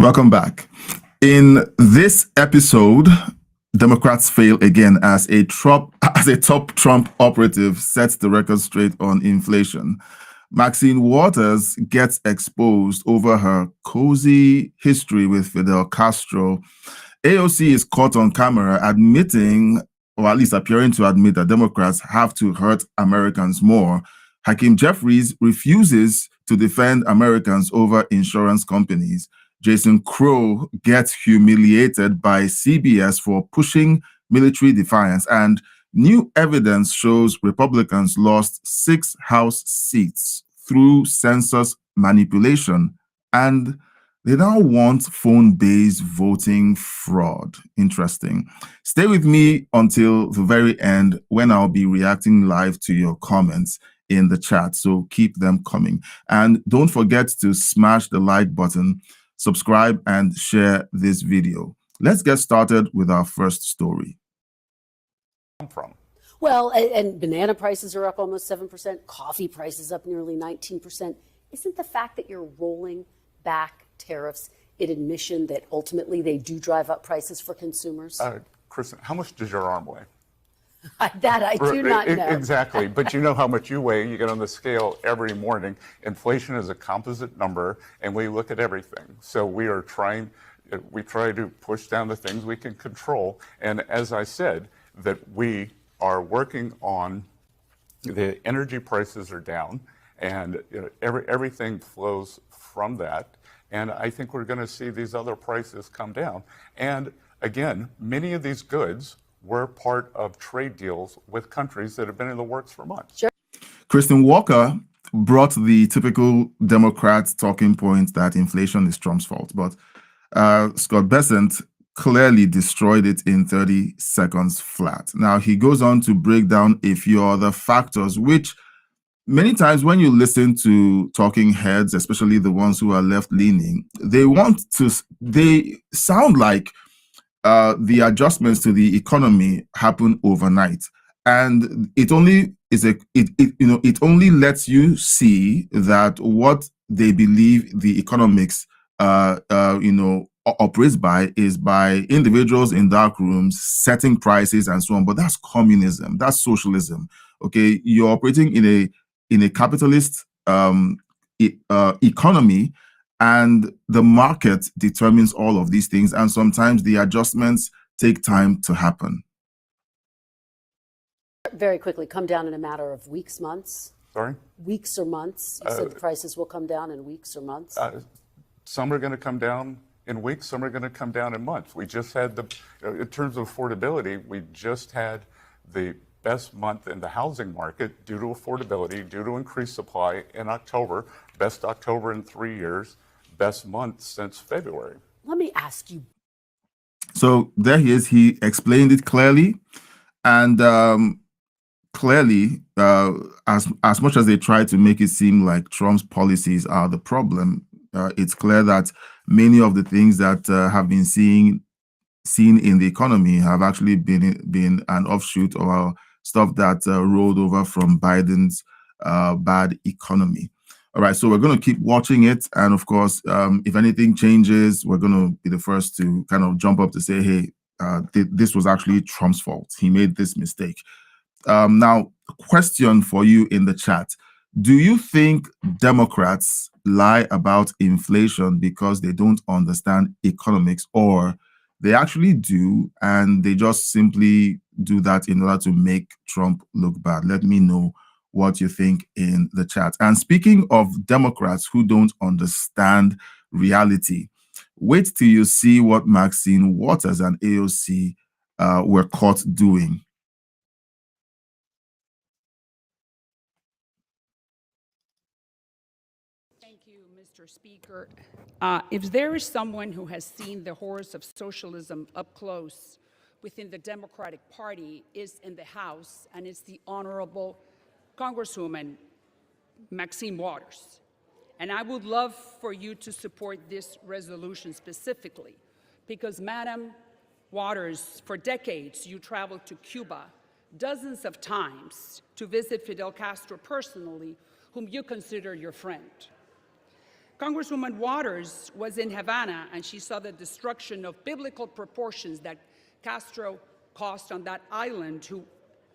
Welcome back. In this episode, Democrats fail again as a top Trump operative sets the record straight on inflation. Maxine Waters gets exposed over her cozy history with Fidel Castro. AOC is caught on camera admitting, or at least appearing to admit, that Democrats have to hurt Americans more. Hakeem Jeffries refuses to defend Americans over insurance companies. Jason Crow gets humiliated by CBS for pushing military defiance, and new evidence shows Republicans lost 6 House seats through census manipulation, and they now want phone-based voting fraud. Interesting. Stay with me until the very end when I'll be reacting live to your comments in the chat, so keep them coming. And don't forget to smash the like button, subscribe, and share this video. Let's get started with our first story. Well, and banana prices are up almost 7%, coffee prices up nearly 19%. Isn't the fact that you're rolling back tariffs an admission that ultimately they do drive up prices for consumers? Kristen, how much does your arm weigh? That I do not know. Exactly, but you know how much you weigh. You get on the scale every morning. Inflation is a composite number, and we look at everything. So we try to push down the things we can control. And as I said, that we are working on the energy prices are down, and everything flows from that. And I think we're going to see these other prices come down. And again, many of these goods were part of trade deals with countries that have been in the works for months. Sure. Kristen Walker brought the typical Democrat talking point that inflation is Trump's fault, but Scott Bessent clearly destroyed it in 30 seconds flat. Now, he goes on to break down a few other factors, which many times when you listen to talking heads, especially the ones who are left-leaning, they sound like the adjustments to the economy happen overnight, and it only lets you see that what they believe the economics operates by is by individuals in dark rooms setting prices and so on. But that's communism, that's socialism. Okay, you're operating in a capitalist economy, and the market determines all of these things, and sometimes the adjustments take time to happen. Very quickly, come down in a matter of weeks, months? Sorry? Weeks or months? You said the prices will come down in weeks or months? Some are going to come down in weeks, some are going to come down in months. We just had in terms of affordability, we just had the best month in the housing market due to affordability, due to increased supply in October, best October in 3 years. Best month since February. Let me ask you. So there he is. He explained it clearly, and clearly, as much as they try to make it seem like Trump's policies are the problem, it's clear that many of the things that have been seen in the economy have actually been an offshoot or stuff that rolled over from Biden's bad economy. All right, so we're going to keep watching it. And of course, if anything changes, we're going to be the first to kind of jump up to say, hey, this was actually Trump's fault. He made this mistake. Now, question for you in the chat. Do you think Democrats lie about inflation because they don't understand economics, or they actually do and they just simply do that in order to make Trump look bad? Let me know what you think in the chat. And speaking of Democrats who don't understand reality, wait till you see what Maxine Waters and AOC were caught doing. Thank you, Mr. Speaker. If there is someone who has seen the horrors of socialism up close within the Democratic Party is in the House, and it's the Honorable Congresswoman Maxine Waters. And I would love for you to support this resolution specifically because, Madam Waters, for decades you traveled to Cuba dozens of times to visit Fidel Castro personally, whom you consider your friend. Congresswoman Waters was in Havana, and she saw the destruction of biblical proportions that Castro caused on that island, who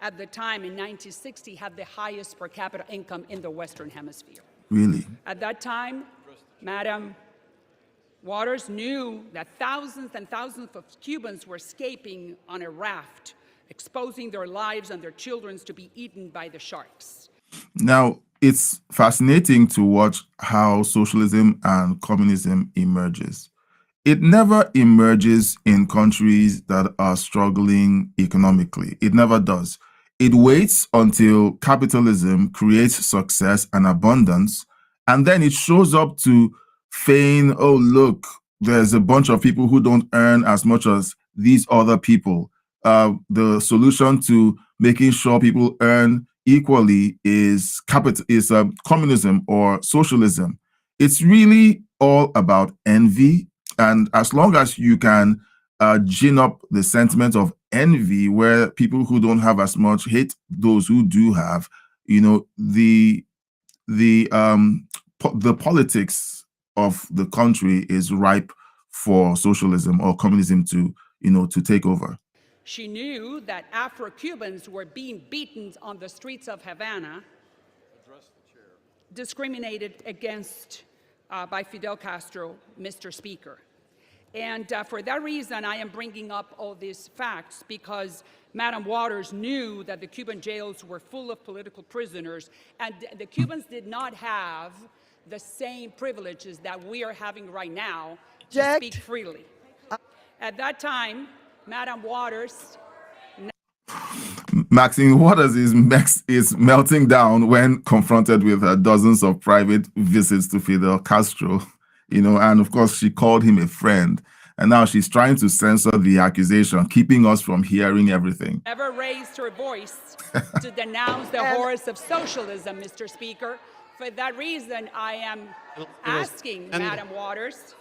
at the time in 1960 had the highest per capita income in the Western Hemisphere. Really? At that time, Madam Waters knew that thousands and thousands of Cubans were escaping on a raft, exposing their lives and their children to be eaten by the sharks. Now, it's fascinating to watch how socialism and communism emerges. It never emerges in countries that are struggling economically. It never does. It waits until capitalism creates success and abundance, and then it shows up to feign, oh, look, there's a bunch of people who don't earn as much as these other people. The solution to making sure people earn equally is communism or socialism. It's really all about envy. And as long as you can gin up the sentiment of envy, where people who don't have as much hate those who do have, you know, the politics of the country is ripe for socialism or communism to, you know, to take over. She knew that Afro-Cubans were being beaten on the streets of Havana, discriminated against by Fidel Castro, Mr. Speaker. And for that reason, I am bringing up all these facts, because Madam Waters knew that the Cuban jails were full of political prisoners, and the Cubans did not have the same privileges that we are having right now to speak freely. At that time, Madam Waters... Maxine Waters is melting down when confronted with dozens of private visits to Fidel Castro, you know, and of course she called him a friend. And now she's trying to censor the accusation, keeping us from hearing everything. Never raised her voice to denounce the horrors of socialism, Mr. Speaker. For that reason, I am asking Madam Waters.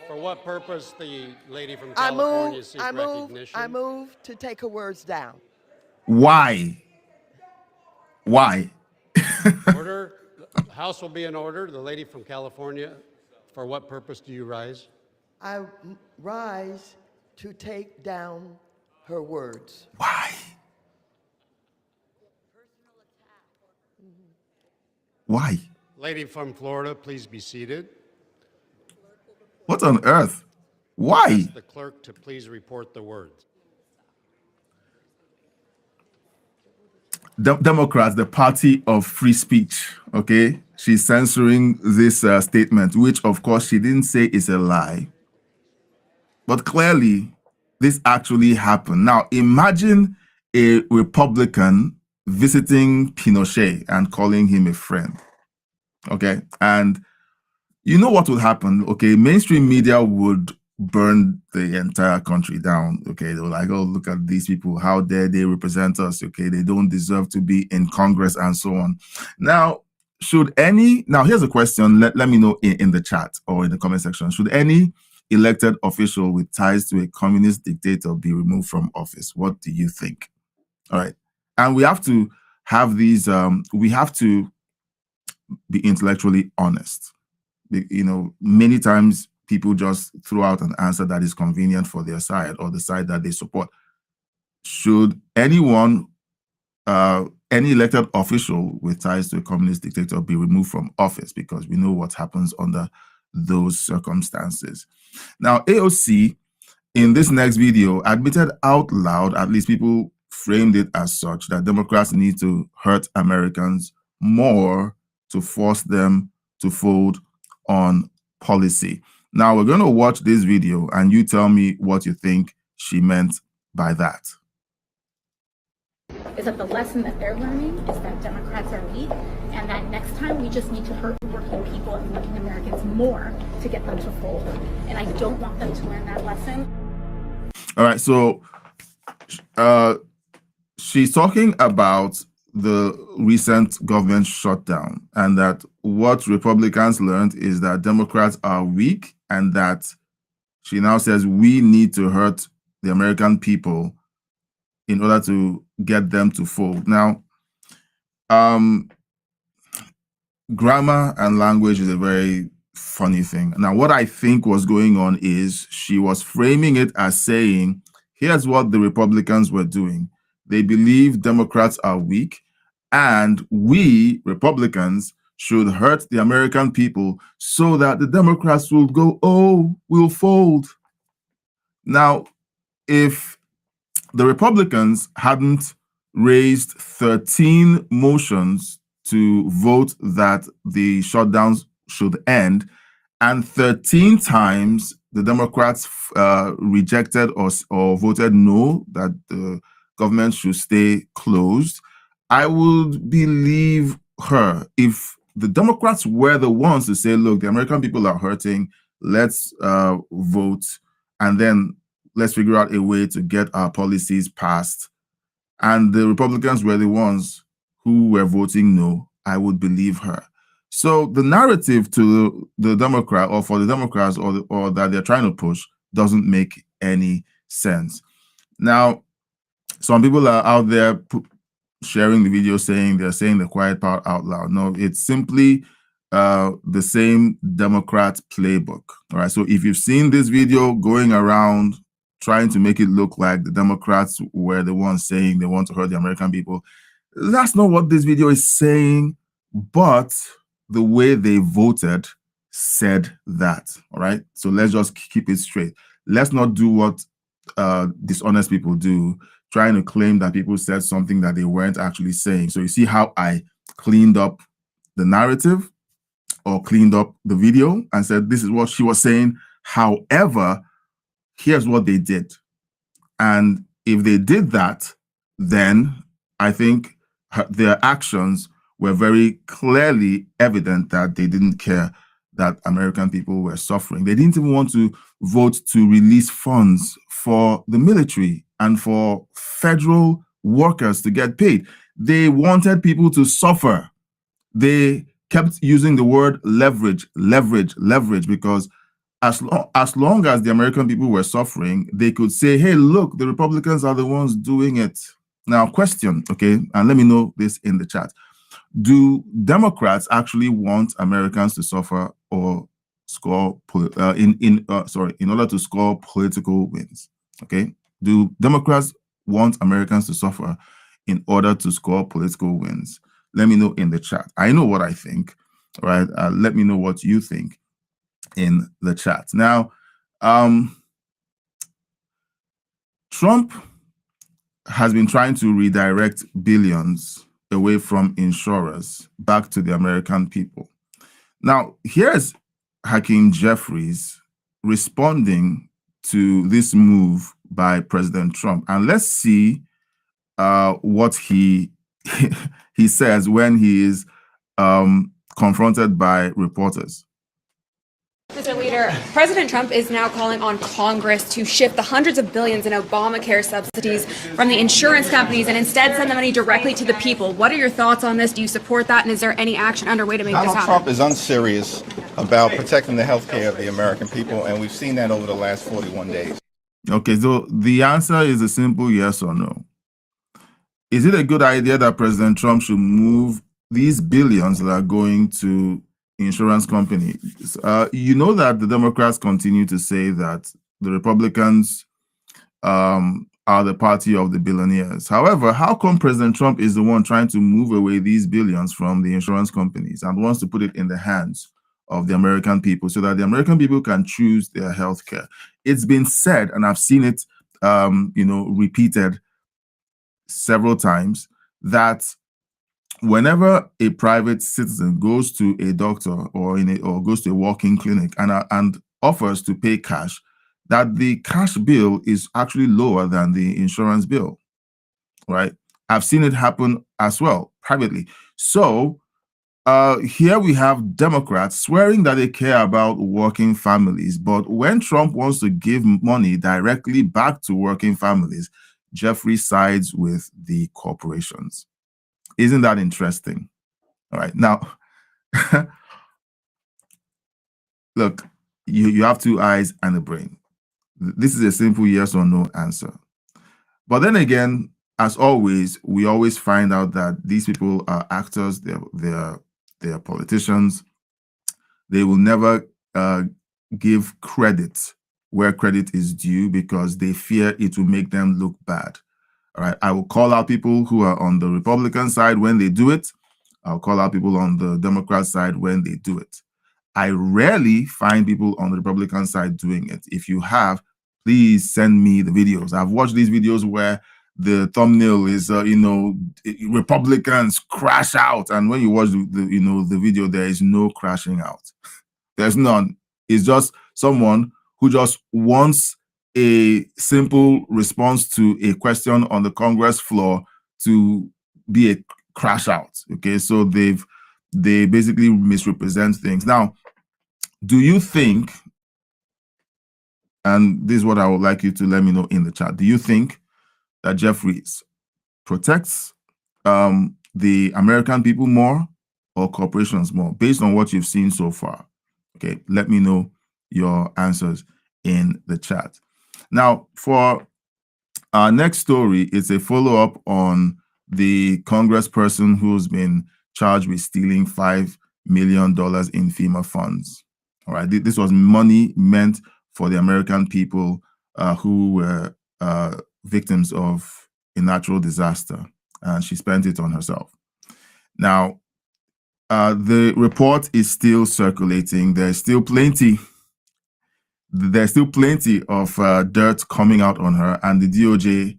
For what purpose the lady from California seeks recognition? I move to take her words down. Why? Why? Order. The House will be in order. The lady from California, for what purpose do you rise? I rise to take down her words. Why? Why? Lady from Florida, please be seated. What on earth? Why? Ask the clerk to please report the words. Democrats, the party of free speech, okay? She's censoring this statement, which of course she didn't say is a lie. But clearly, this actually happened. Now, imagine a Republican visiting Pinochet and calling him a friend, okay? And you know what would happen, okay? Mainstream media would burn the entire country down, okay? They were like, oh, look at these people. How dare they represent us, okay? They don't deserve to be in Congress and so on. Now, here's a question. Let me know in the chat or in the comment section. Should any elected official with ties to a communist dictator be removed from office? What do you think? All right. And we have to have these, we have to be intellectually honest. You know, many times people just throw out an answer that is convenient for their side or the side that they support. Should anyone, any elected official with ties to a communist dictator be removed from office? Because we know what happens under those circumstances. Now, AOC, in this next video, admitted out loud, at least people framed it as such, that Democrats need to hurt Americans more to force them to fold on policy. Now, we're going to watch this video and you tell me what you think she meant by that. Is that the lesson that they're learning is that Democrats are weak, and that next time we just need to hurt working people and working Americans more to get them to fold. And I don't want them to learn that lesson. All right, so she's talking about the recent government shutdown, and that what Republicans learned is that Democrats are weak, and that she now says we need to hurt the American people in order to get them to fold. Now, grammar and language is a very funny thing. Now, what I think was going on is she was framing it as saying, here's what the Republicans were doing. They believe Democrats are weak, and we, Republicans, should hurt the American people so that the Democrats will go, oh, we'll fold. Now, if the Republicans hadn't raised 13 motions to vote that the shutdowns should end, and 13 times the Democrats rejected or voted no, that the government should stay closed, I would believe her. If the Democrats were the ones to say, look, the American people are hurting, let's vote, and then let's figure out a way to get our policies passed, and the Republicans were the ones who were voting no, I would believe her. So the narrative to the Democrat, or for the Democrats, or that they're trying to push, doesn't make any sense. Now, some people are out there sharing the video saying they're saying the quiet part out loud. No, it's simply the same Democrat playbook. All right. So if you've seen this video going around trying to make it look like the Democrats were the ones saying they want to hurt the American people, that's not what this video is saying, but the way they voted said that. All right. So let's just keep it straight. Let's not do what dishonest people do, trying to claim that people said something that they weren't actually saying. So you see how I cleaned up the narrative, or cleaned up the video, and said this is what she was saying. However, here's what they did. And if they did that, then I think their actions were very clearly evident that they didn't care that American people were suffering. They didn't even want to vote to release funds for the military and for federal workers to get paid. They wanted people to suffer. They kept using the word leverage, leverage, leverage, because as long as the American people were suffering, they could say, hey, look, the Republicans are the ones doing it. Now, question, okay, and let me know this in the chat. Do Democrats actually want Americans to suffer or score in order to score political wins? Okay, do Democrats want Americans to suffer in order to score political wins? Let me know in the chat. I know what I think. All right, let me know what you think in the chat. Now, Trump has been trying to redirect billions away from insurers back to the American people. Now, here's Hakeem Jeffries responding to this move by President Trump. And let's see what he he says when he is confronted by reporters. Mr. Leader, President Trump is now calling on Congress to shift the hundreds of billions in Obamacare subsidies from the insurance companies and instead send the money directly to the people. What are your thoughts on this? Do you support that? And is there any action underway to make this happen? Donald Trump is unserious about protecting the health care of the American people, and we've seen that over the last 41 days. Okay, so the answer is a simple yes or no. Is it a good idea that President Trump should move these billions that are going to insurance companies? You know that the Democrats continue to say that the Republicans are the party of the billionaires. However, how come President Trump is the one trying to move away these billions from the insurance companies and wants to put it in the hands of the American people so that the American people can choose their health care? It's been said, and I've seen it repeated several times, that whenever a private citizen goes to a doctor or goes to a walk-in clinic and offers to pay cash, that the cash bill is actually lower than the insurance bill, right? I've seen it happen as well privately. So here we have Democrats swearing that they care about working families, but when Trump wants to give money directly back to working families, Jeffrey sides with the corporations. Isn't that interesting? All right. Now, look, you have two eyes and a brain. This is a simple yes or no answer. But then again, as always, we always find out that these people are actors, they're politicians. They will never give credit where credit is due because they fear it will make them look bad. All right. I will call out people who are on the Republican side when they do it. I'll call out people on the Democrat side when they do it. I rarely find people on the Republican side doing it. If you have, please send me the videos. I've watched these videos where the thumbnail is, Republicans crash out, and when you watch the video, there is no crashing out. There's none. It's just someone who just wants a simple response to a question on the Congress floor to be a crash out. Okay, so they basically misrepresent things. Now, do you think, and this is what I would like you to let me know in the chat, do you think that Jeffries protects the American people more or corporations more based on what you've seen so far? Okay, let me know your answers in the chat. Now, for our next story, it's a follow-up on the congressperson who's been charged with stealing $5 million in FEMA funds. All right, this was money meant for the American people who were victims of a natural disaster, and she spent it on herself. Now, the report is still circulating. There's still plenty of dirt coming out on her, and the DOJ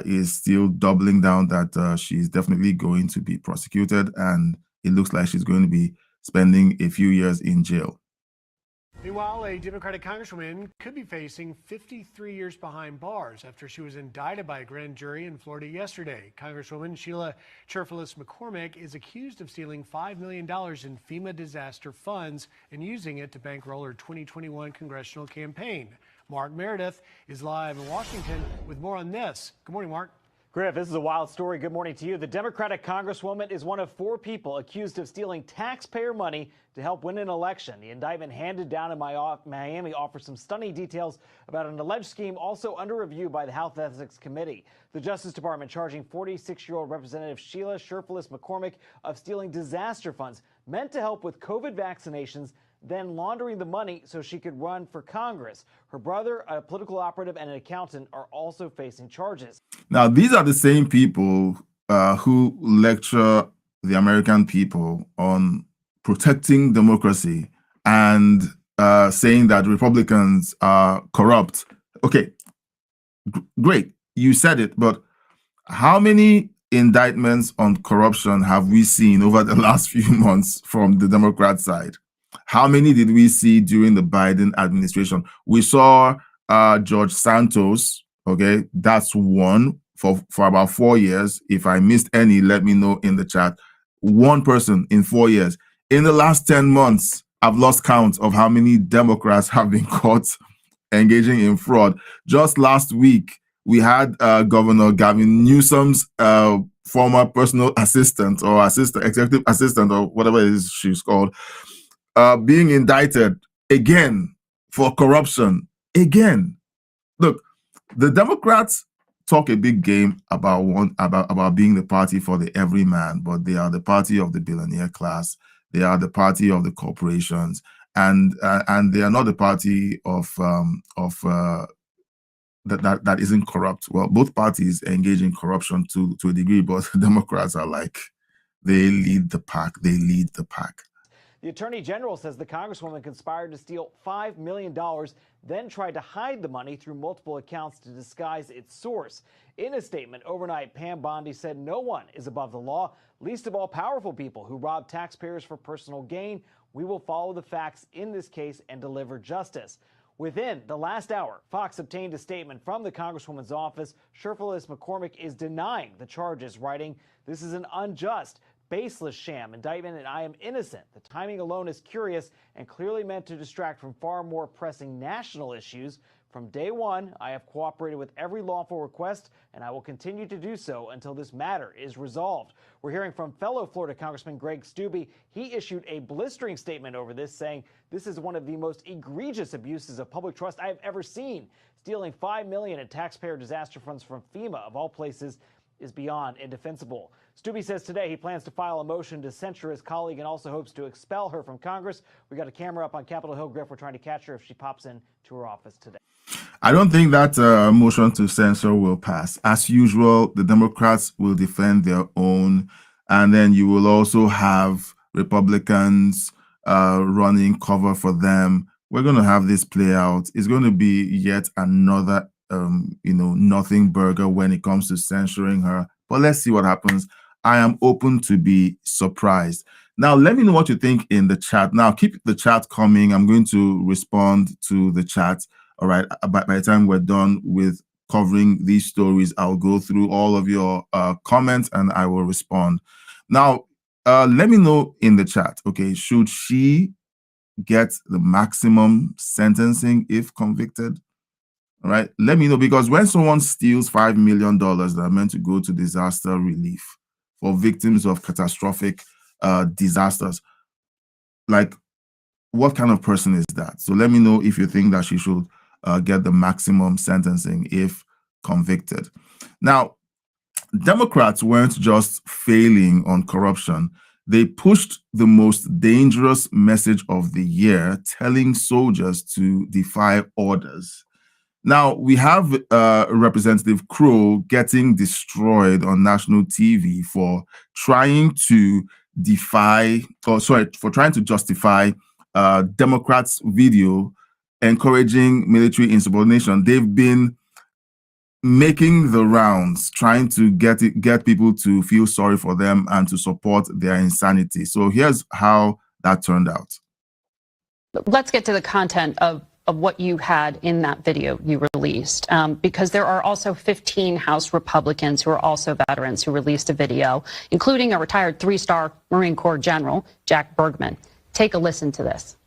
is still doubling down that she's definitely going to be prosecuted, and it looks like she's going to be spending a few years in jail. Meanwhile, a Democratic congresswoman could be facing 53 years behind bars after she was indicted by a grand jury in Florida yesterday. Congresswoman Cherfilus-McCormick is accused of stealing $5 million in FEMA disaster funds and using it to bankroll her 2021 congressional campaign. Mark Meredith is live in Washington with more on this. Good morning, Mark. Griff, this is a wild story. Good morning to you. The Democratic congresswoman is one of 4 people accused of stealing taxpayer money to help win an election. The indictment handed down in Miami offers some stunning details about an alleged scheme also under review by the House Ethics Committee. The Justice Department charging 46-year-old Representative Sheila Cherfilus-McCormick of stealing disaster funds meant to help with COVID vaccinations, then laundering the money so she could run for Congress. Her brother, a political operative, and an accountant are also facing charges. Now, these are the same people who lecture the American people on protecting democracy and saying that Republicans are corrupt. Okay, great, you said it, but how many indictments on corruption have we seen over the last few months from the Democrat side? How many did we see during the Biden administration? We saw George Santos, okay, that's one for about 4 years. If I missed any, let me know in the chat. One person in 4 years. In the last 10 months, I've lost count of how many Democrats have been caught engaging in fraud. Just last week, we had Governor Gavin Newsom's former personal assistant or executive assistant or whatever it is she's called, being indicted again for corruption. Again, look, the Democrats talk a big game about being the party for the everyman, but they are the party of the billionaire class. They are the party of the corporations, and they are not the party of that isn't corrupt. Well, both parties engage in corruption to a degree, but Democrats are like, they lead the pack. They lead the pack. The Attorney General says the Congresswoman conspired to steal $5 million, then tried to hide the money through multiple accounts to disguise its source. In a statement overnight, Pam Bondi said no one is above the law, least of all powerful people who rob taxpayers for personal gain. We will follow the facts in this case and deliver justice. Within the last hour, Fox obtained a statement from the Congresswoman's office. Cherfilus-McCormick is denying the charges, writing, "This is an unjust, baseless sham indictment, and I am innocent. The timing alone is curious and clearly meant to distract from far more pressing national issues. From day one, I have cooperated with every lawful request, and I will continue to do so until this matter is resolved." We're hearing from fellow Florida Congressman Greg Steube. He issued a blistering statement over this, saying, "This is one of the most egregious abuses of public trust I have ever seen. Stealing $5 million in taxpayer disaster funds from FEMA, of all places, is beyond indefensible. Stubbe says today he plans to file a motion to censure his colleague and also hopes to expel her from Congress. We got a camera up on Capitol Hill, Griff. We're trying to catch her if she pops in to her office today. I don't think that motion to censure will pass. As usual, the Democrats will defend their own, and then you will also have Republicans running cover for them. We're going to have this play out. It's going to be yet another, nothing burger when it comes to censoring her. But let's see what happens. I am open to be surprised. Now, let me know what you think in the chat. Now, keep the chat coming. I'm going to respond to the chat. All right. By the time we're done with covering these stories, I'll go through all of your comments and I will respond. Now, let me know in the chat. Okay, should she get the maximum sentencing if convicted? All right. Let me know, because when someone steals $5 million that are meant to go to disaster relief for victims of catastrophic disasters, like, what kind of person is that? So let me know if you think that she should get the maximum sentencing if convicted. Now, Democrats weren't just failing on corruption. They pushed the most dangerous message of the year, telling soldiers to defy orders. Now, we have Representative Crow getting destroyed on national TV for trying to justify Democrats' video encouraging military insubordination. They've been making the rounds, trying to get people to feel sorry for them and to support their insanity. So here's how that turned out. Let's get to the content of what you had in that video you released, because there are also 15 House Republicans who are also veterans who released a video, including a retired 3-star Marine Corps General, Jack Bergman. Take a listen to this.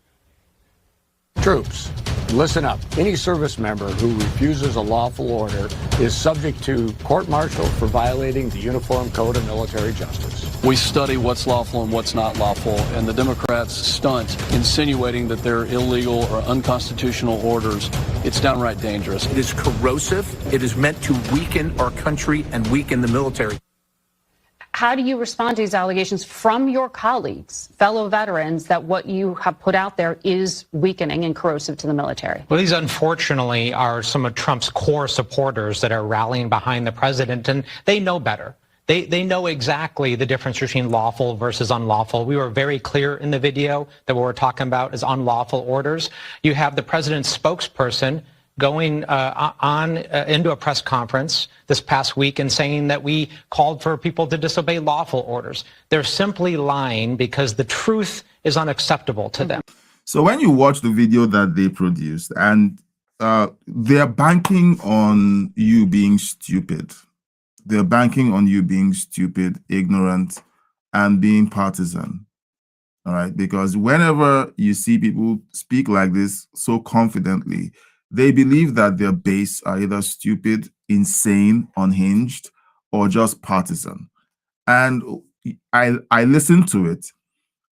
Troops, listen up. Any service member who refuses a lawful order is subject to court-martial for violating the Uniform Code of Military Justice. We study what's lawful and what's not lawful, and the Democrats stunt insinuating that they're illegal or unconstitutional orders. It's downright dangerous. It is corrosive. It is meant to weaken our country and weaken the military. How do you respond to these allegations from your colleagues, fellow veterans, that what you have put out there is weakening and corrosive to the military? Well, these unfortunately are some of Trump's core supporters that are rallying behind the president, and they know better. They know exactly the difference between lawful versus unlawful. We were very clear in the video that what we're talking about is unlawful orders. You have the president's spokesperson going into a press conference this past week and saying that we called for people to disobey lawful orders. They're simply lying because the truth is unacceptable to them. So when you watch the video that they produced, and they're banking on you being stupid. They're banking on you being stupid, ignorant, and being partisan. All right, because whenever you see people speak like this so confidently, they believe that their base are either stupid, insane, unhinged, or just partisan. And I listened to it,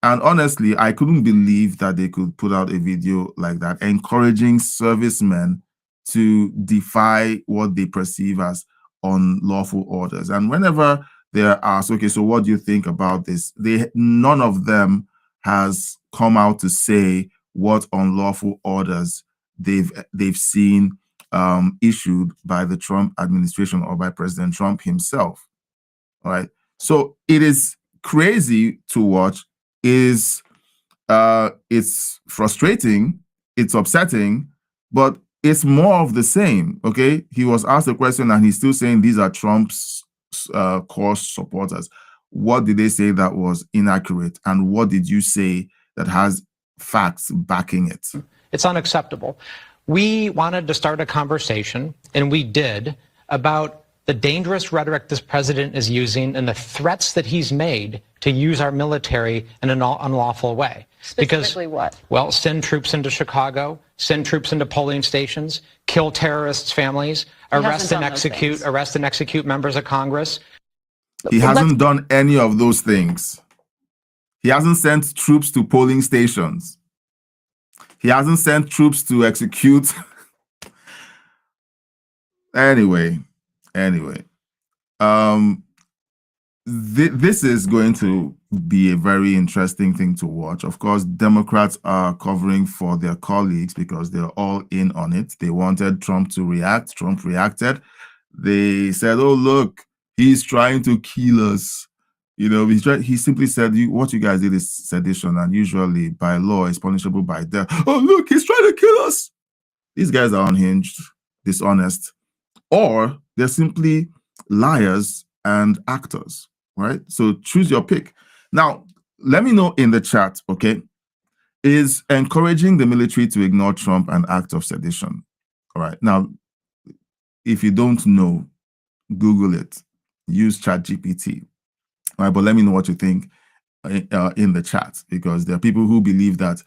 and honestly, I couldn't believe that they could put out a video like that, encouraging servicemen to defy what they perceive as unlawful orders. And whenever they're asked, okay, so what do you think about this? None of them has come out to say what unlawful orders they've seen issued by the Trump administration or by President Trump himself. All right. So it is crazy to watch. It's frustrating, it's upsetting, but it's more of the same. Okay. He was asked a question and he's still saying these are Trump's core supporters. What did they say that was inaccurate? And what did you say that has facts backing it? It's unacceptable. We wanted to start a conversation, and we did, about the dangerous rhetoric this president is using and the threats that he's made to use our military in an unlawful way. Specifically what? Well, send troops into Chicago, send troops into polling stations, kill terrorists' families, arrest and execute members of Congress. He hasn't done any of those things. He hasn't sent troops to polling stations. He hasn't sent troops to execute. Anyway, Um, this is going to be a very interesting thing to watch. Of course, Democrats are covering for their colleagues because they're all in on it. They wanted Trump to react. Trump reacted. They said, "Oh, look, he's trying to kill us." You know, he simply said, "What you guys did is sedition, and usually by law is punishable by death." Oh, look, he's trying to kill us. These guys are unhinged, dishonest, or they're simply liars and actors, right? So choose your pick. Now, let me know in the chat, okay? Is encouraging the military to ignore Trump an act of sedition? All right. Now, if you don't know, Google it. Use ChatGPT. All right, but let me know what you think in the chat, because there are people who believe that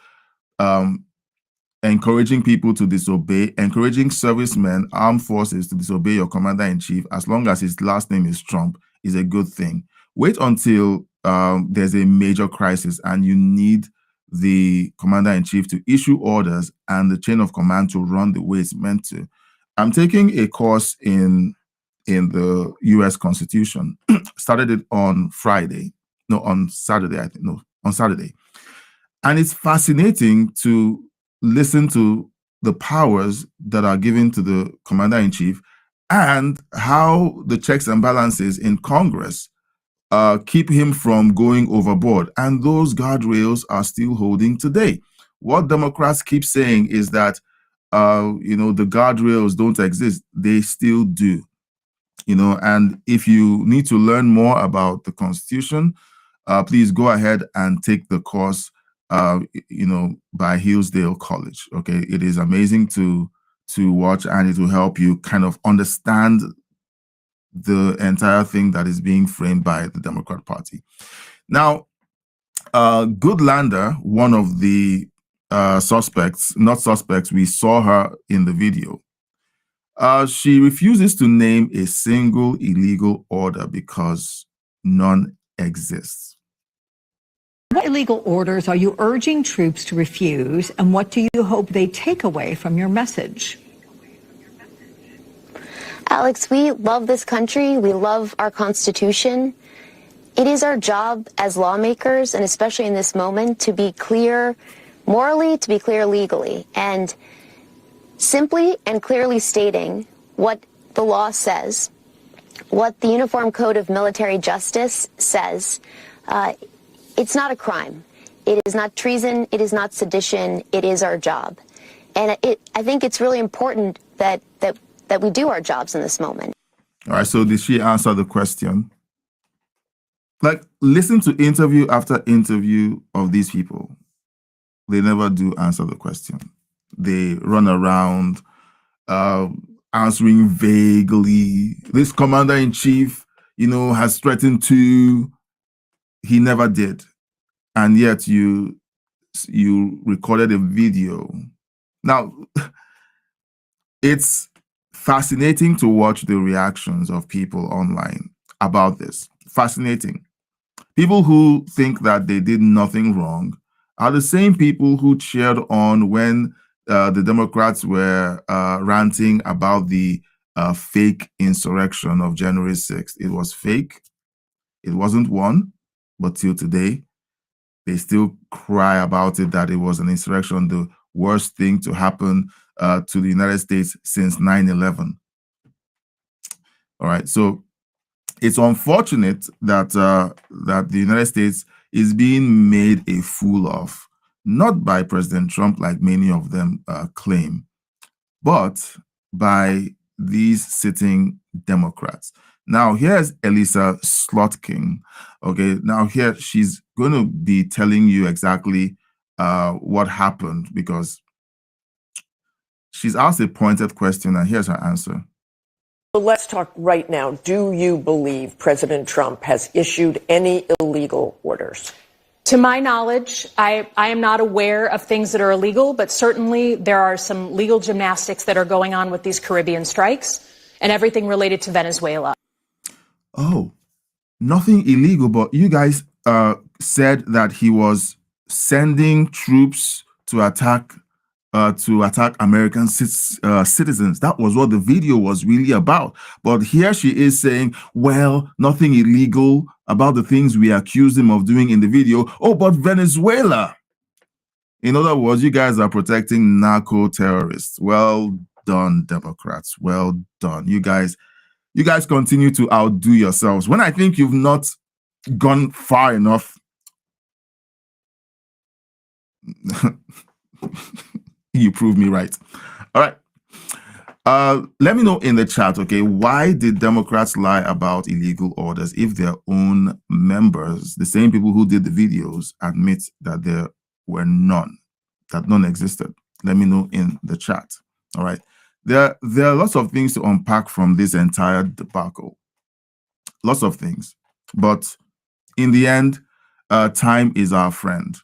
encouraging people to disobey, encouraging servicemen, armed forces to disobey your commander-in-chief, as long as his last name is Trump, is a good thing. Wait until there's a major crisis and you need the commander-in-chief to issue orders and the chain of command to run the way it's meant to. I'm taking a course in the U.S. Constitution. Started it on Friday. No, on Saturday, I think. No, on Saturday. And it's fascinating to listen to the powers that are given to the commander-in-chief and how the checks and balances in Congress keep him from going overboard. And those guardrails are still holding today. What Democrats keep saying is that, the guardrails don't exist. They still do. And if you need to learn more about the Constitution, please go ahead and take the course, by Hillsdale College. Okay, it is amazing to watch, and it will help you kind of understand the entire thing that is being framed by the Democrat Party. Now, Goodlander, one of the suspects, we saw her in the video. She refuses to name a single illegal order because none exists. What illegal orders are you urging troops to refuse, and what do you hope they take away from your message? Alex, we love this country. We love our Constitution. It is our job as lawmakers, and especially in this moment, to be clear morally, to be clear legally, and simply and clearly stating what the law says, what the Uniform Code of Military Justice says. It's not a crime. It is not treason. It is not sedition. It is our job. And I think it's really important that we do our jobs in this moment. All right, so did she answer the question? Like, listen to interview after interview of these people. They never do answer the question. They run around answering vaguely. This commander-in-chief, has threatened to. He never did. And yet you recorded a video. Now, it's fascinating to watch the reactions of people online about this. Fascinating. People who think that they did nothing wrong are the same people who cheered on when the Democrats were ranting about the fake insurrection of January 6th. It was fake. It wasn't won. But till today, they still cry about it, that it was an insurrection, the worst thing to happen to the United States since 9/11. All right, so it's unfortunate that that the United States is being made a fool of, not by President Trump, like many of them claim, but by these sitting Democrats. Now, here's Elisa Slotkin. Okay, now here she's going to be telling you exactly what happened, because she's asked a pointed question, and here's her answer. So let's talk right now. Do you believe President Trump has issued any illegal orders? To my knowledge, I am not aware of things that are illegal, but certainly there are some legal gymnastics that are going on with these Caribbean strikes and everything related to Venezuela. Oh, nothing illegal, but you guys said that he was sending troops to attack to attack American citizens. That was what the video was really about. But here she is saying, well, nothing illegal about the things we accused him of doing in the video. Oh, but Venezuela. In other words, you guys are protecting narco terrorists. Well done, Democrats. Well done. You guys continue to outdo yourselves. When I think you've not gone far enough, you prove me right. All right. Let me know in the chat, okay, why did Democrats lie about illegal orders if their own members, the same people who did the videos, admit that there were none, that none existed? Let me know in the chat. All right. There are lots of things to unpack from this entire debacle. Lots of things. But in the end, time is our friend.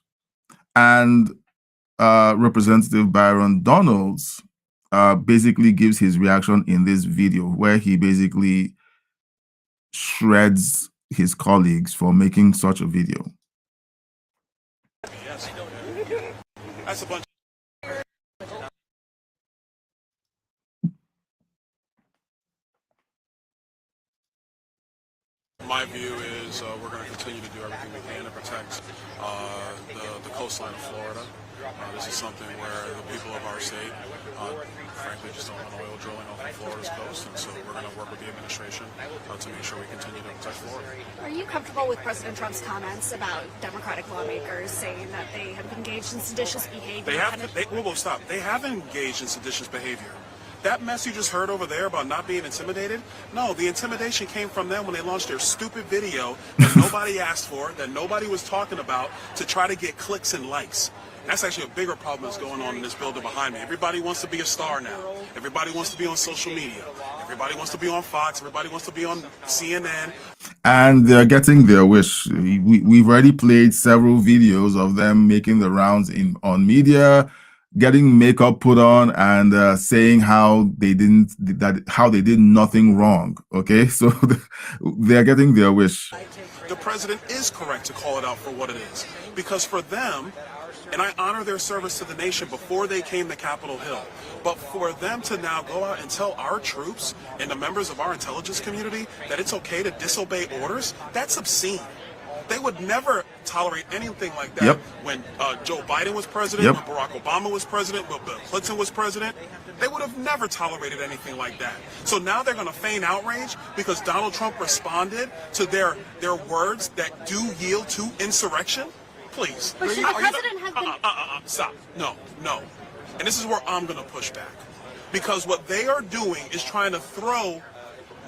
And Representative Byron Donalds basically gives his reaction in this video, where he basically shreds his colleagues for making such a video. That's a bunch. My view is we're going to continue to do everything we can to protect the coastline of Florida. This is something where the people of our state, frankly, just don't want oil drilling off of Florida's coast, and so we're going to work with the administration to make sure we continue to protect Florida. Are you comfortable with President Trump's comments about Democratic lawmakers saying that they have engaged in seditious behavior? Stop. They have engaged in seditious behavior. That mess you just heard over there about not being intimidated, no, the intimidation came from them when they launched their stupid video that nobody asked for, that nobody was talking about, to try to get clicks and likes. That's actually a bigger problem that's going on in this building behind me. Everybody wants to be a star now. Everybody wants to be on social media. Everybody wants to be on Fox. Everybody wants to be on CNN. And they're getting their wish. We've already played several videos of them making the rounds on media, getting makeup put on, and saying how they did nothing wrong. Okay, so they're getting their wish. The president is correct to call it out for what it is, because for them, and I honor their service to the nation before they came to Capitol Hill, but for them to now go out and tell our troops and the members of our intelligence community that it's okay to disobey orders, that's obscene. They would never tolerate anything like that when Joe Biden was president, when Barack Obama was president, when Bill Clinton was president. They would have never tolerated anything like that. So now they're going to feign outrage because Donald Trump responded to their words that do yield to insurrection? Please. But the president has been... Stop. No. And this is where I'm going to push back. Because what they are doing is trying to throw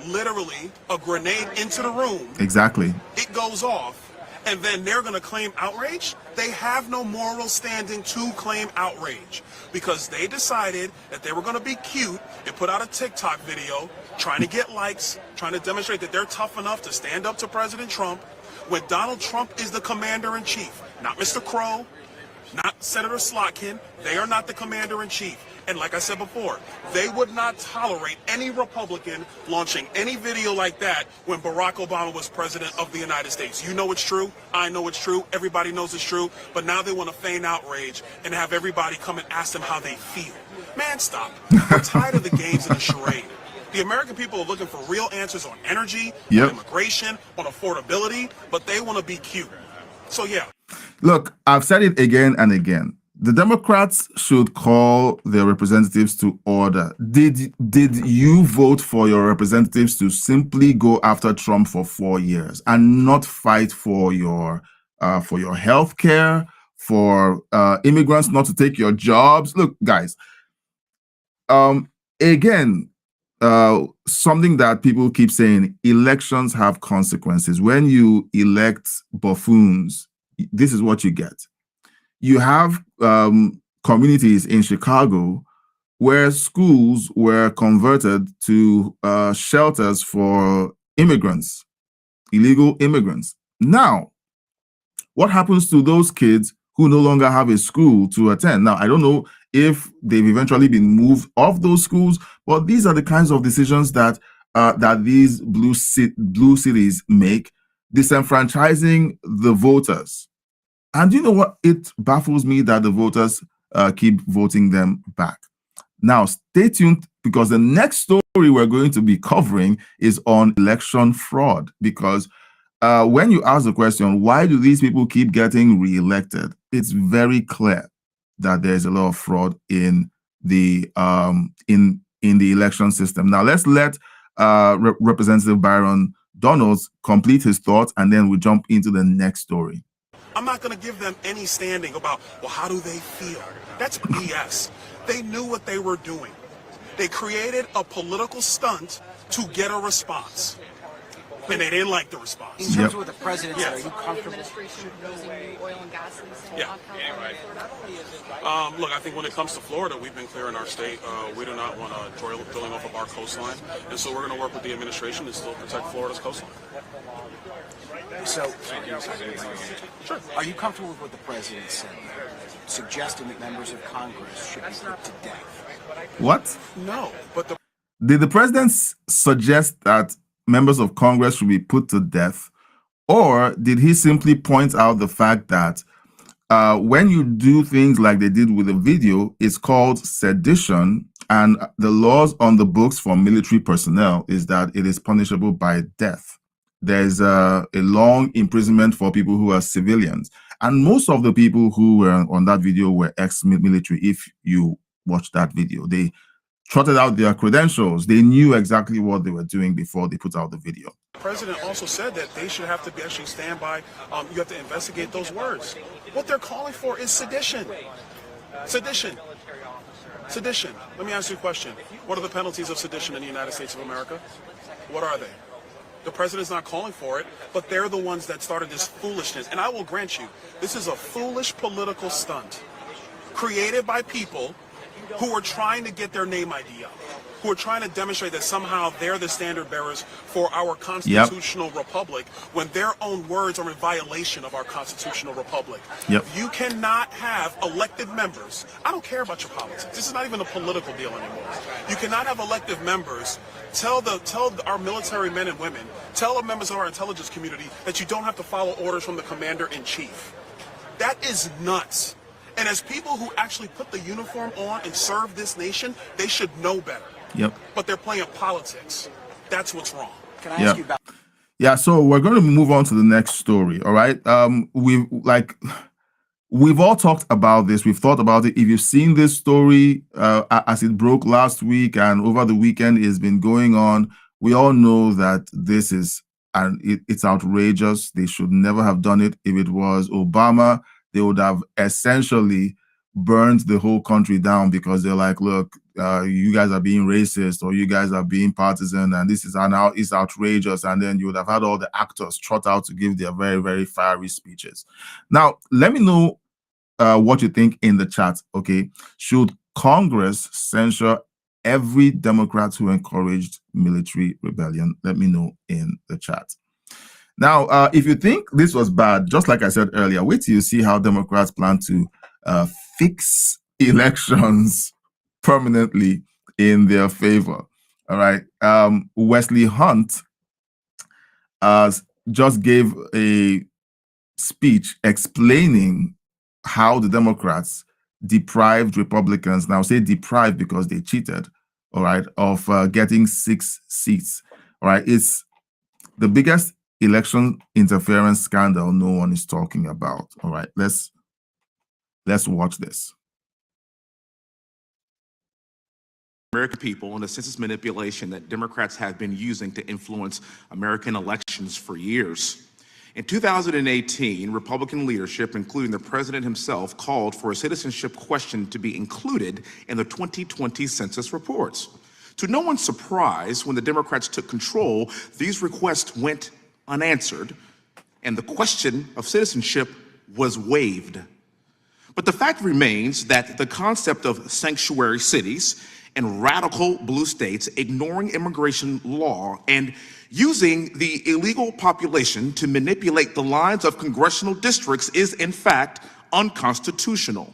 literally a grenade into the room. Exactly. It goes off, and then they're going to claim outrage? They have no moral standing to claim outrage because they decided that they were going to be cute and put out a TikTok video trying to get likes, trying to demonstrate that they're tough enough to stand up to President Trump when Donald Trump is the commander-in-chief, not Mr. Crow, not Senator Slotkin. They are not the commander-in-chief. And like I said before, they would not tolerate any Republican launching any video like that when Barack Obama was president of the United States. You know it's true. I know it's true. Everybody knows it's true. But now they want to feign outrage and have everybody come and ask them how they feel. Man, stop. We're tired of the games and the charade. The American people are looking for real answers on energy, on immigration, on affordability, but they want to be cute. So, yeah. Look, I've said it again and again. The Democrats should call their representatives to order. Did you vote for your representatives to simply go after Trump for 4 years and not fight for your health care, for immigrants not to take your jobs? Look, guys, again, something that people keep saying, elections have consequences. When you elect buffoons, this is what you get. You have communities in Chicago where schools were converted to shelters for immigrants, illegal immigrants. Now, what happens to those kids who no longer have a school to attend? Now, I don't know if they've eventually been moved off those schools, but these are the kinds of decisions that these blue cities make, disenfranchising the voters. And you know what? It baffles me that the voters keep voting them back. Now, stay tuned, because the next story we're going to be covering is on election fraud. Because when you ask the question, why do these people keep getting reelected? It's very clear that there's a lot of fraud in the election system. Now, let's let Representative Byron Donalds complete his thoughts, and then we jump into the next story. I'm not going to give them any standing about, well, how do they feel? That's BS. They knew what they were doing. They created a political stunt to get a response. And they didn't like the response. In terms of what the president said, are you comfortable? Yeah. Look, I think when it comes to Florida, we've been clear in our state. We do not want drilling off of our coastline. And so we're going to work with the administration to still protect Florida's coastline. So, sure. Are you comfortable with what the president said, suggesting that members of Congress should be put to death? What? No, but did the president suggest that members of Congress should be put to death, or did he simply point out the fact that when you do things like they did with the video, it's called sedition, and the laws on the books for military personnel is that it is punishable by death. There's a long imprisonment for people who are civilians. And most of the people who were on that video were ex-military. If you watch that video, they trotted out their credentials. They knew exactly what they were doing before they put out the video. the president also said that they should have to actually stand by, you have to investigate those words. What they're calling for is sedition. Sedition. Sedition. Let me ask you a question. What are the penalties of sedition in the United States of America? What are they? The president's not calling for it, but they're the ones that started this foolishness. And I will grant you, this is a foolish political stunt created by people who are trying to get their name ID up, who are trying to demonstrate that somehow they're the standard bearers for our constitutional republic when their own words are in violation of our constitutional republic. You cannot have elected members. I don't care about your politics. This is not even a political deal anymore. You cannot have elected members tell our military men and women, tell the members of our intelligence community that you don't have to follow orders from the commander-in-chief. That is nuts. And as people who actually put the uniform on and serve this nation, they should know better. But they're playing politics. That's what's wrong. Can I ask you about? Yeah, so we're going to move on to the next story. All right. We've all talked about this. We've thought about it. If you've seen this story as it broke last week and over the weekend, it's been going on. We all know that this is, and it's outrageous. They should never have done it. If it was Obama, they would have essentially burned the whole country down, because they're like, look, you guys are being racist, or you guys are being partisan, and this is now is outrageous. And then you would have had all the actors trot out to give their very, very fiery speeches. Now, let me know what you think in the chat. Okay, should Congress censure every Democrat who encouraged military rebellion? Let me know in the chat. Now, if you think this was bad, just like I said earlier, wait till you see how Democrats plan to fix elections permanently in their favor. All right. Wesley Hunt just gave a speech explaining how the Democrats deprived Republicans, now say deprived because they cheated, all right, of getting 6 seats. All right. It's the biggest election interference scandal no one is talking about. All right, let's watch this. American people and the census manipulation that Democrats have been using to influence American elections for years. In 2018, Republican leadership, including the president himself, called for a citizenship question to be included in the 2020 census reports. To no one's surprise, when the Democrats took control, these requests went unanswered, and the question of citizenship was waived. But the fact remains that the concept of sanctuary cities and radical blue states ignoring immigration law and using the illegal population to manipulate the lines of congressional districts is in fact unconstitutional.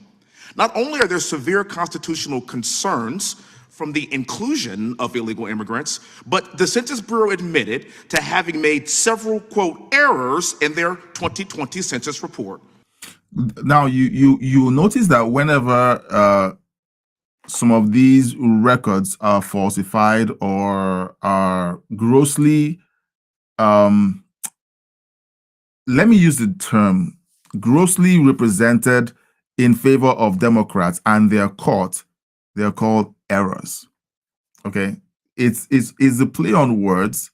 Not only are there severe constitutional concerns from the inclusion of illegal immigrants, but the Census Bureau admitted to having made several, quote, errors in their 2020 census report. Now you notice that whenever some of these records are falsified or are grossly, let me use the term, grossly represented in favor of Democrats and they're caught, they're called errors. Okay, it's a play on words,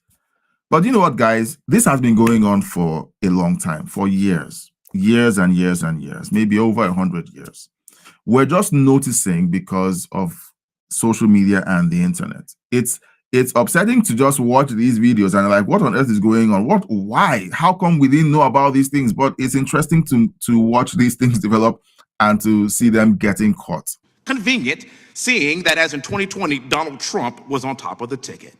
but you know what, guys? This has been going on for a long time, for years and years and years, maybe over 100 years. We're just noticing because of social media and the internet. It's upsetting to just watch these videos and like, what on earth is going on? Why? How come we didn't know about these things? But it's interesting to watch these things develop and to see them getting caught. Convenient, seeing that as in 2020, Donald Trump was on top of the ticket.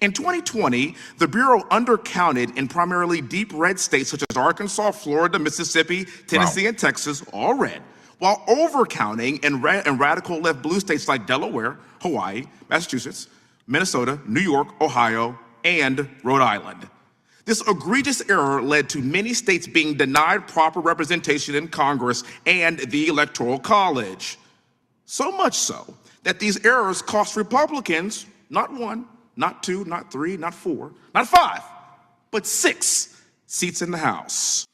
In 2020, the Bureau undercounted in primarily deep red states such as Arkansas, Florida, Mississippi, Tennessee, and Texas, all red, while overcounting in radical left blue states like Delaware, Hawaii, Massachusetts, Minnesota, New York, Ohio, and Rhode Island. This egregious error led to many states being denied proper representation in Congress and the Electoral College. So much so that these errors cost Republicans not one, not two, not three, not four, not five, but 6 seats in the House.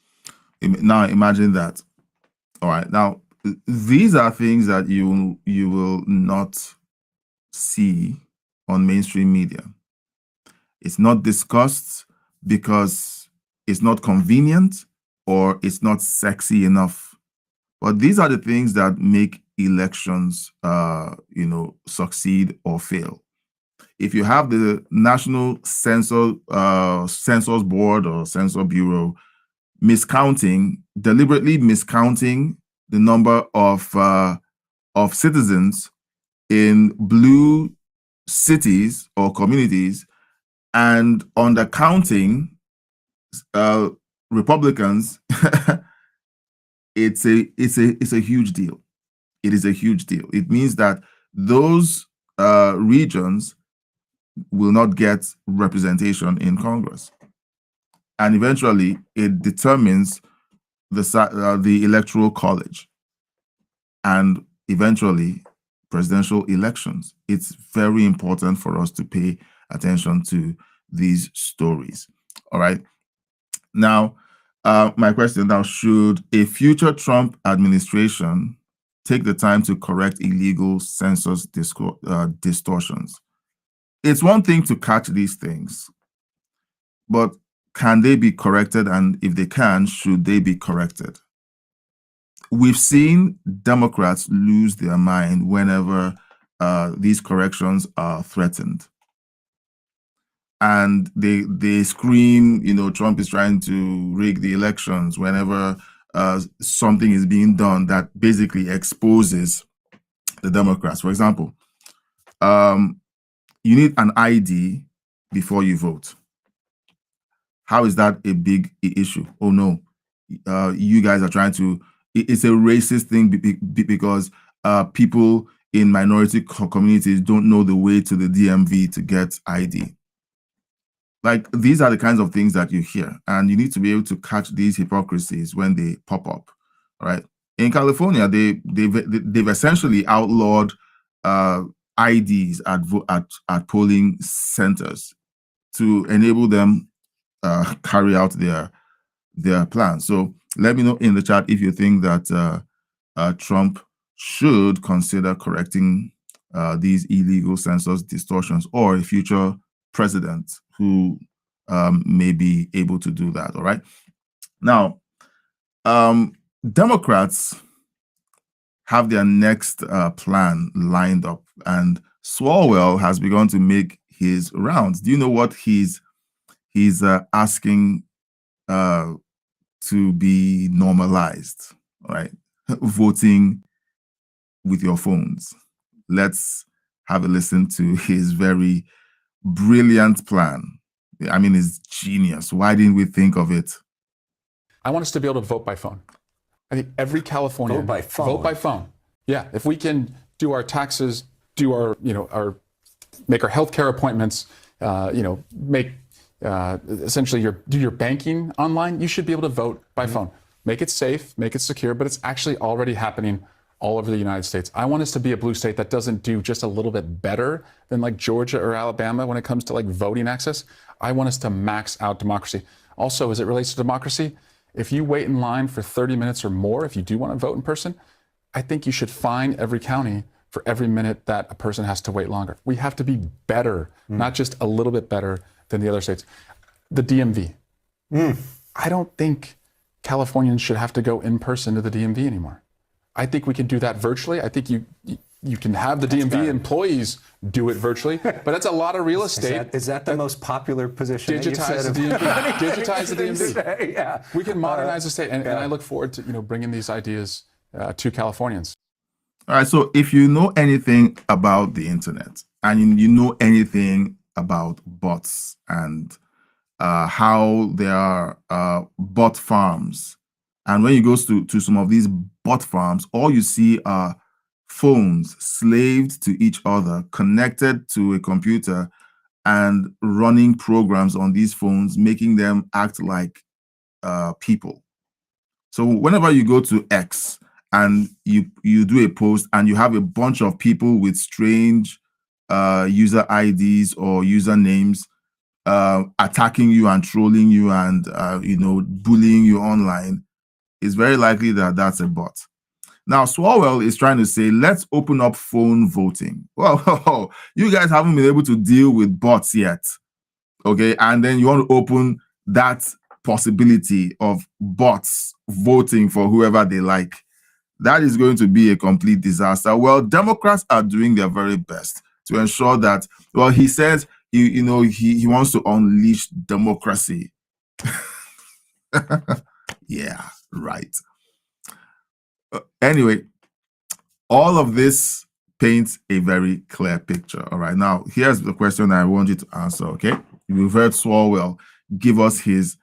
Now imagine that. All right. Now, these are things that you will not see on mainstream media. It's not discussed because it's not convenient or it's not sexy enough. But these are the things that make elections, succeed or fail. If you have the National Census Board or Census Bureau deliberately miscounting the number of citizens in blue cities or communities and undercounting Republicans, it's a huge deal. It is a huge deal. It means that those regions will not get representation in Congress, and eventually it determines the Electoral College, and eventually presidential elections. It's very important for us to pay attention to these stories. All right. Now, my question now, should a future Trump administration take the time to correct illegal census distortions? It's one thing to catch these things, but can they be corrected? And if they can, should they be corrected? We've seen Democrats lose their mind whenever these corrections are threatened. And they scream, Trump is trying to rig the elections whenever something is being done that basically exposes the Democrats. For example, you need an ID before you vote. How is that a big issue? Oh no, you guys are trying to, it's a racist thing because people in minority communities don't know the way to the DMV to get ID. Like, these are the kinds of things that you hear, and you need to be able to catch these hypocrisies when they pop up. All right. In California, they've essentially outlawed IDs at polling centers to enable them carry out their plans. So let me know in the chat if you think that Trump should consider correcting these illegal census distortions, or a future president who may be able to do that. All right. Now, Democrats have their next plan lined up, and Swalwell has begun to make his rounds. Do you know what he's asking to be normalized? All right. Voting with your phones. Let's have a listen to his very brilliant plan. I mean, it's genius. Why didn't we think of it? I want us to be able to vote by phone. I think every Californian Vote by phone. Vote by phone. Yeah, if we can do our taxes, do our make our healthcare appointments, make essentially do your banking online, you should be able to vote by phone. make it safe, make it secure, but it's actually already happening all over the United States. I want us to be a blue state that doesn't do just a little bit better than like Georgia or Alabama when it comes to like voting access. I want us to max out democracy. Also, as it relates to democracy, if you wait in line for 30 minutes or more, if you do want to vote in person, I think you should fine every county for every minute that a person has to wait longer. We have to be better, not just a little bit better than the other states. The DMV. I don't think Californians should have to go in person to the DMV anymore. I think we can do that virtually. I think you can have the DMV employees do it virtually, but that's a lot of real estate. Is that the most popular position? Digitize the DMV. Digitize the DMV. Yeah. We can modernize the state, and I look forward to bringing these ideas to Californians. All right. So if you know anything about the internet and you know anything about bots and how there are bot farms, and when you go to some of these bot farms, all you see are phones slaved to each other, connected to a computer and running programs on these phones, making them act like people. So whenever you go to X and you do a post and you have a bunch of people with strange user IDs or usernames attacking you and trolling you and bullying you online, it's very likely that that's a bot. Now, Swalwell is trying to say, let's open up phone voting. Well, you guys haven't been able to deal with bots yet, okay? And then you want to open that possibility of bots voting for whoever they like. That is going to be a complete disaster. Well, Democrats are doing their very best to ensure that, well, he says, he wants to unleash democracy. Yeah, right. Anyway, all of this paints a very clear picture. All right, now here's the question I want you to answer. Okay, you've heard Swalwell give us his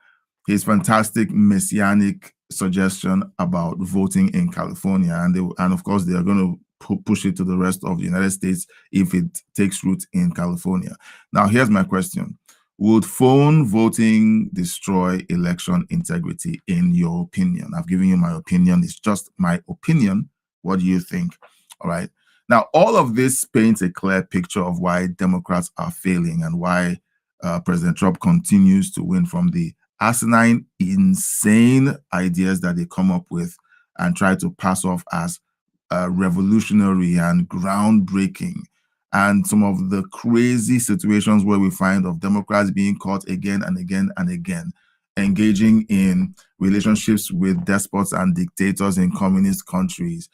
fantastic messianic suggestion about voting in California, and of course they are going to push it to the rest of the United States if it takes root in California. Now, here's my question. Would phone voting destroy election integrity, in your opinion? I've given you my opinion. It's just my opinion. What do you think? All right. Now, all of this paints a clear picture of why Democrats are failing and why President Trump continues to win from the asinine, insane ideas that they come up with and try to pass off as revolutionary and groundbreaking. And some of the crazy situations where we find of Democrats being caught again and again and again, engaging in relationships with despots and dictators in communist countries,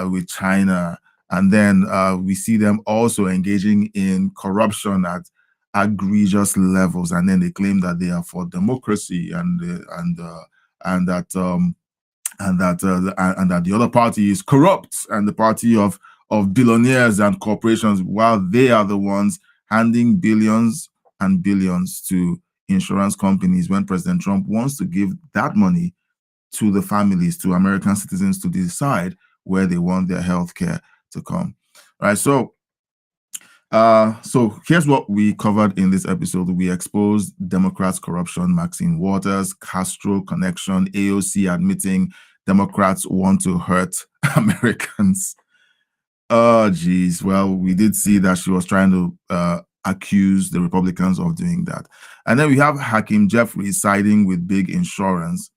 with China. And then we see them also engaging in corruption at egregious levels. And then they claim that they are for democracy and that the other party is corrupt and the party of billionaires and corporations, while they are the ones handing billions and billions to insurance companies when President Trump wants to give that money to the families, to American citizens to decide where they want their health care to come. All right, so here's what we covered in this episode. We exposed Democrats' corruption, Maxine Waters, Castro connection, AOC admitting Democrats want to hurt Americans. Oh, geez. Well, we did see that she was trying to accuse the Republicans of doing that. And then we have Hakeem Jeffries siding with big insurance,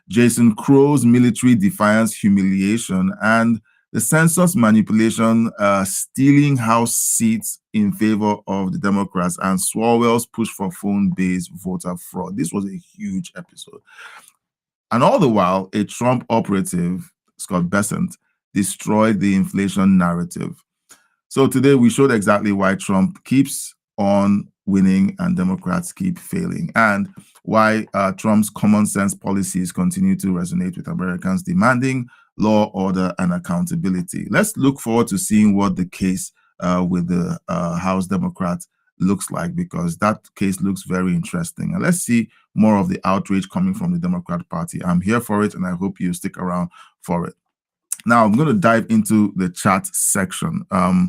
Jason Crow's military defiance humiliation, and the census manipulation stealing House seats in favor of the Democrats, and Swalwell's push for phone-based voter fraud. This was a huge episode. And all the while, a Trump operative, Scott Bessent, destroyed the inflation narrative. So today we showed exactly why Trump keeps on winning and Democrats keep failing, and why Trump's common sense policies continue to resonate with Americans demanding law, order, and accountability. Let's look forward to seeing what the case with the House Democrats looks like, because that case looks very interesting. And let's see more of the outrage coming from the Democrat Party. I'm here for it, and I hope you stick around for it. Now, I'm going to dive into the chat section. Now,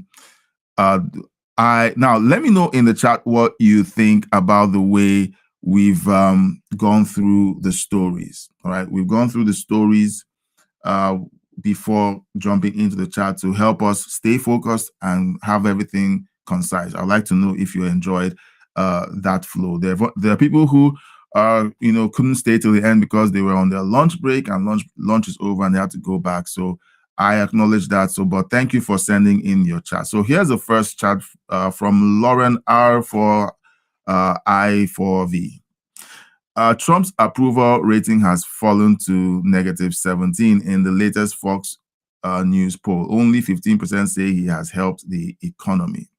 let me know in the chat what you think about the way we've gone through the stories. All right, we've gone through the stories before jumping into the chat to help us stay focused and have everything concise. I'd like to know if you enjoyed that flow. There are people who couldn't stay till the end because they were on their lunch break and lunch is over and they had to go back. So I acknowledge that. But thank you for sending in your chat. So here's the first chat from Lauren R for I4V. Trump's approval rating has fallen to -17 in the latest Fox News poll. Only 15% say he has helped the economy.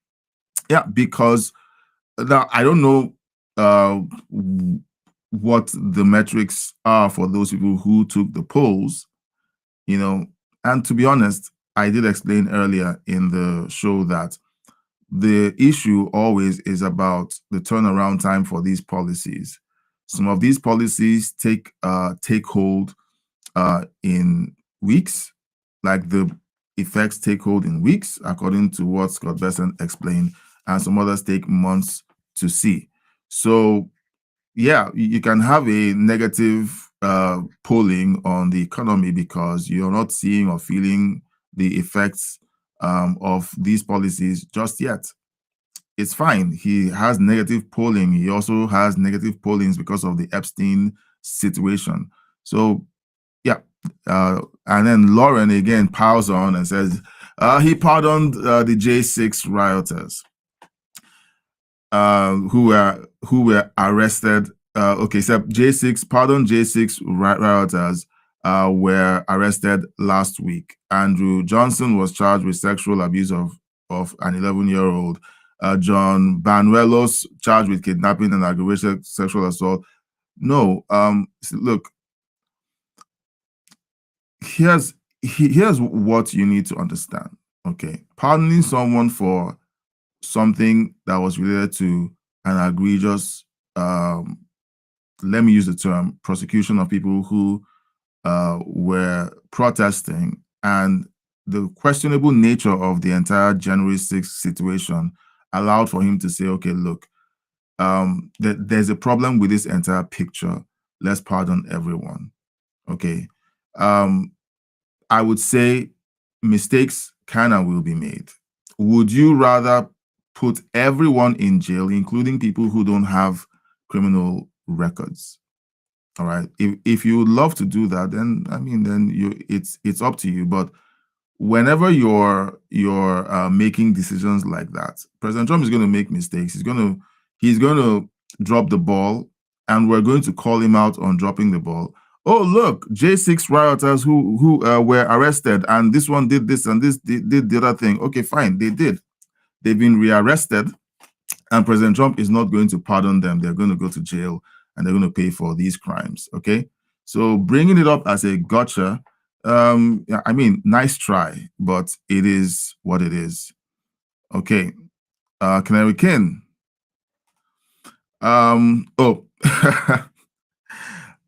Yeah, because now I don't know what the metrics are for those people who took the polls, and to be honest, I did explain earlier in the show that the issue always is about the turnaround time for these policies. Some of these policies take hold in weeks, like the effects take hold in weeks, according to what Scott Bessent explained, and some others take months to see. So, yeah, you can have a negative polling on the economy because you're not seeing or feeling the effects of these policies just yet. It's fine. He has negative polling. He also has negative pollings because of the Epstein situation. So, yeah. And then Lauren again piles on and says he pardoned the J6 rioters who were arrested. Okay, so J6 rioters were arrested last week. Andrew Johnson was charged with sexual abuse of an 11-year-old. John Banuelos charged with kidnapping and aggravated sexual assault. No, look, here's what you need to understand. Okay, pardoning someone for something that was related to an egregious, let me use the term, prosecution of people who were protesting, and the questionable nature of the entire January 6th situation allowed for him to say, okay, look, there's a problem with this entire picture. Let's pardon everyone. Okay. I would say mistakes can and will be made. Would you rather put everyone in jail, including people who don't have criminal records? All right. If you would love to do that, then it's up to you. But whenever you're making decisions like that, President Trump is going to make mistakes. He's going to drop the ball, and we're going to call him out on dropping the ball. Oh, look, J6 rioters who were arrested, and this one did this and this did the other thing. Okay, fine, they did. They've been rearrested, and President Trump is not going to pardon them. They're going to go to jail, and they're going to pay for these crimes. Okay, so bringing it up as a gotcha. Nice try, but it is what it is. Okay, Canary King.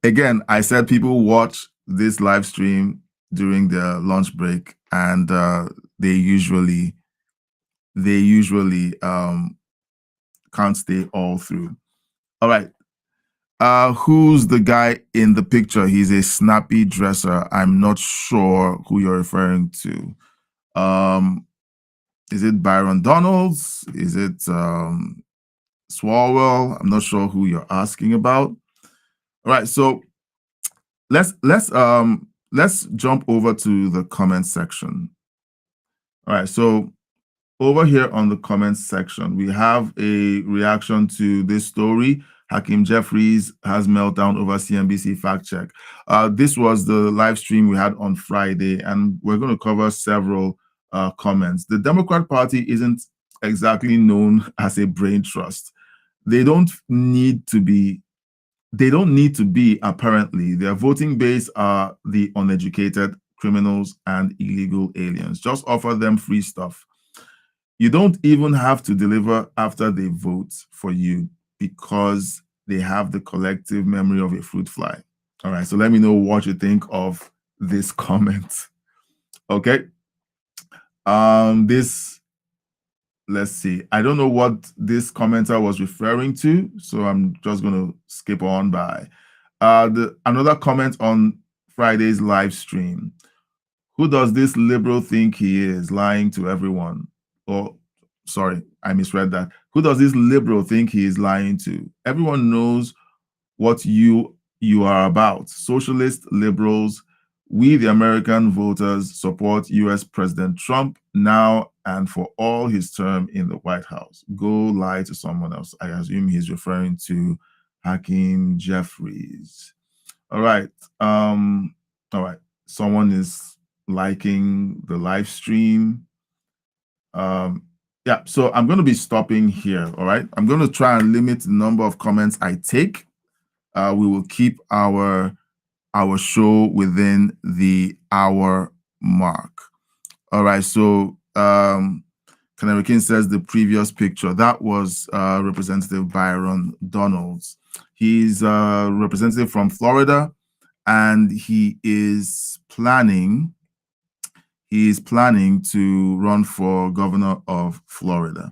Again, I said people watch this live stream during their lunch break, and they usually can't stay all through. All right. Who's the guy in the picture? He's a snappy dresser. I'm not sure who you're referring to. Is it Byron Donalds? Is it Swalwell? I'm not sure who you're asking about. All right, so let's jump over to the comment section. All right, so over here on the comments section, we have a reaction to this story. Hakeem Jeffries has meltdown over CNBC fact check. This was the live stream we had on Friday, and we're going to cover several comments. The Democrat Party isn't exactly known as a brain trust. They don't need to be, apparently. Their voting base are the uneducated, criminals, and illegal aliens. Just offer them free stuff. You don't even have to deliver after they vote for you because they have the collective memory of a fruit fly. All right, so let me know what you think of this comment. Okay. This let's see. I don't know what this commenter was referring to, so I'm just going to skip on by. Another comment on Friday's live stream. Who does this liberal think he is, lying to everyone? Or, sorry, I misread that. Who does this liberal think he is lying to? Everyone knows what you are about. Socialist liberals, we the American voters support US President Trump now and for all his term in the White House. Go lie to someone else. I assume he's referring to Hakeem Jeffries. All right. All right. Someone is liking the live stream. Yeah, so I'm going to be stopping here. All right. I'm going to try and limit the number of comments I take. We will keep our show within the hour mark. All right. So Canary King says the previous picture, that was Representative Byron Donalds. He's a representative from Florida, and he is planning to run for governor of Florida.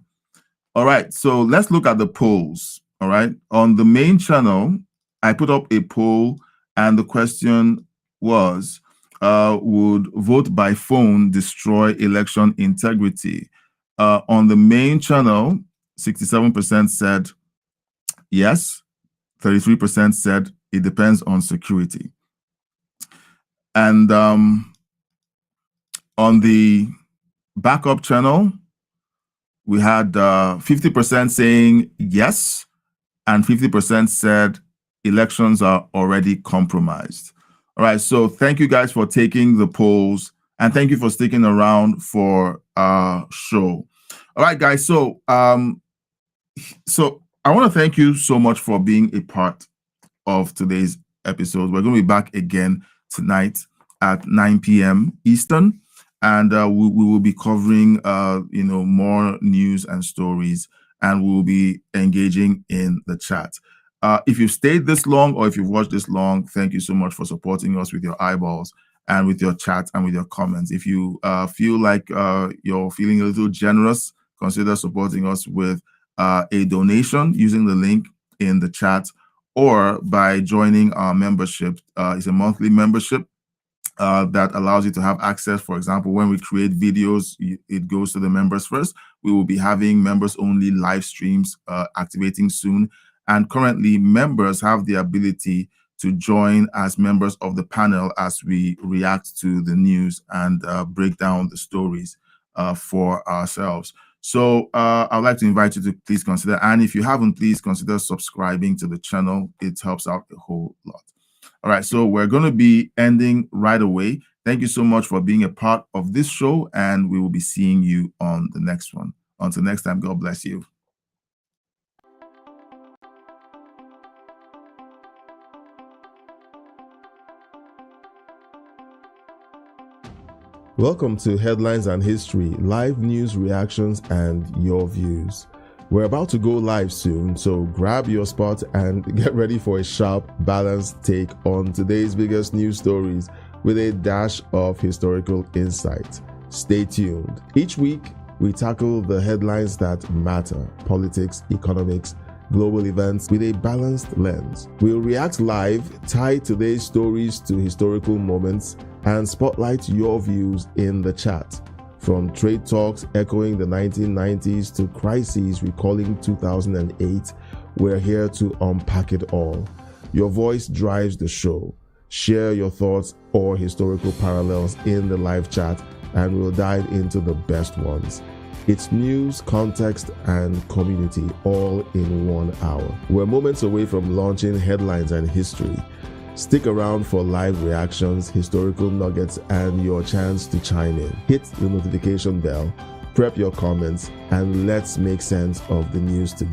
All right, so let's look at the polls. All right, on the main channel, I put up a poll, and the question was, would vote by phone destroy election integrity? On the main channel, 67% said yes, 33% said it depends on security. And on the backup channel, we had 50% saying yes, and 50% said elections are already compromised. All right, so thank you guys for taking the polls, and thank you for sticking around for our show. All right, guys, so I want to thank you so much for being a part of today's episode. We're going to be back again tonight at 9 p.m. Eastern. And we will be covering, more news and stories, and we will be engaging in the chat. If you've stayed this long, or if you've watched this long, thank you so much for supporting us with your eyeballs and with your chat and with your comments. If you feel like you're feeling a little generous, consider supporting us with a donation using the link in the chat, or by joining our membership. It's a monthly membership that allows you to have access. For example, when we create videos, it goes to the members first. We will be having members-only live streams activating soon. And currently, members have the ability to join as members of the panel as we react to the news and break down the stories for ourselves. So I'd like to invite you to please consider, and if you haven't, please consider subscribing to the channel. It helps out a whole lot. All right, so we're going to be ending right away. Thank you so much for being a part of this show, and we will be seeing you on the next one. Until next time, God bless you. Welcome to Headlines and History, live news reactions and your views. We're about to go live soon, so grab your spot and get ready for a sharp, balanced take on today's biggest news stories with a dash of historical insight. Stay tuned. Each week, we tackle the headlines that matter: politics, economics, global events with a balanced lens. We'll react live, tie today's stories to historical moments, and spotlight your views in the chat. From trade talks echoing the 1990s to crises recalling 2008, we're here to unpack it all. Your voice drives the show. Share your thoughts or historical parallels in the live chat, and we'll dive into the best ones. It's news, context, and community all in 1 hour. We're moments away from launching Headlines and History. Stick around for live reactions, historical nuggets, and your chance to chime in. Hit the notification bell, prep your comments, and let's make sense of the news together.